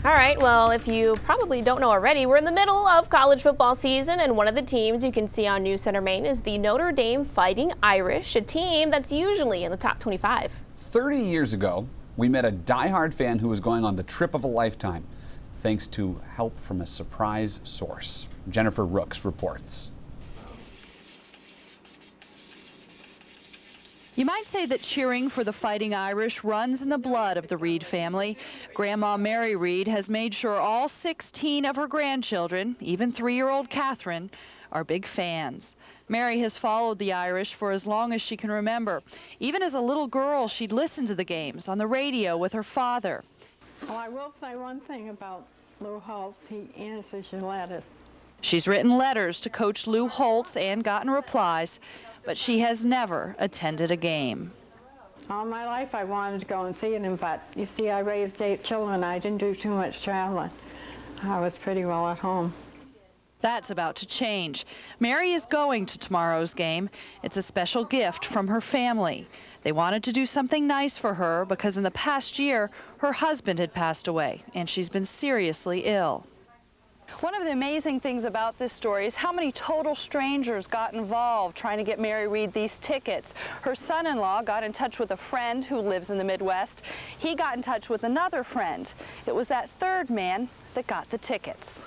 All right, well, if you probably don't know already, we're in the middle of college football season, and one of the teams you can see on News Center Maine is the Notre Dame Fighting Irish, a team that's usually in the top 25. 30 years ago, we met a diehard fan who was going on the trip of a lifetime, thanks to help from a surprise source. Jennifer Rooks reports. You might say that cheering for the Fighting Irish runs in the blood of the Reed family. Grandma Mary Reed has made sure all 16 of her grandchildren, even 3-year-old Catherine, are big fans. Mary has followed the Irish for as long as she can remember. Even as a little girl, she'd listen to the games on the radio with her father. Well, I will say one thing about Lou Holtz. He answers your letters. She's written letters to Coach Lou Holtz and gotten replies, but she has never attended a game. All my life I wanted to go and see them, but you see, I raised 8 children. I didn't do too much traveling. I was pretty well at home. That's about to change. Mary is going to tomorrow's game. It's a special gift from her family. They wanted to do something nice for her because in the past year, her husband had passed away and she's been seriously ill. One of the amazing things about this story is how many total strangers got involved trying to get Mary Reed these tickets. Her son-in-law got in touch with a friend who lives in the Midwest. He got in touch with another friend. It was that third man that got the tickets.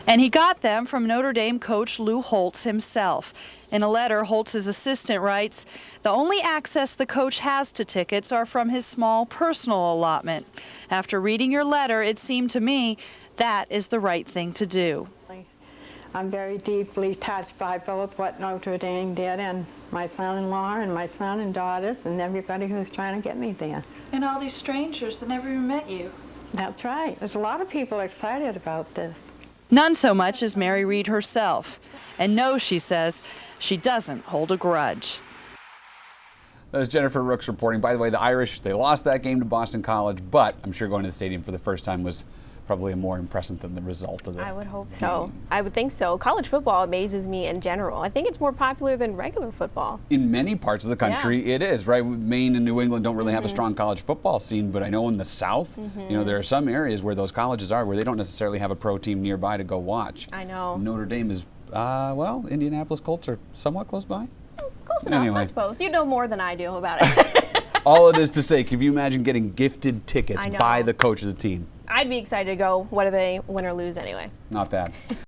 And he got them from Notre Dame coach Lou Holtz himself. In a letter, Holtz's assistant writes, "The only access the coach has to tickets are from his small personal allotment. After reading your letter, it seemed to me that is the right thing to do." I'm very deeply touched by both what Notre Dame did and my son-in-law and my son and daughters and everybody who's trying to get me there. And all these strangers that never even met you. That's right. There's a lot of people excited about this. None so much as Mary Reed herself. And no, she says, she doesn't hold a grudge. That's Jennifer Rooks reporting. By the way, the Irish, they lost that game to Boston College, but I'm sure going to the stadium for the first time was probably more impressive than the result of the I would hope so. I would think so. College football amazes me in general. I think it's more popular than regular football. In many parts of the country, it is, right? Maine and New England don't really have a strong college football scene, but I know in the South, you know, there are some areas where those colleges are where they don't necessarily have a pro team nearby to go watch. I know. Notre Dame is, well, Indianapolis Colts are somewhat close by. Close enough, Anyway. I suppose. You know more than I do about it. All it is to say, can you imagine getting gifted tickets I know. by the coach of the team? I'd be excited to go, whether they win or lose anyway. Not bad.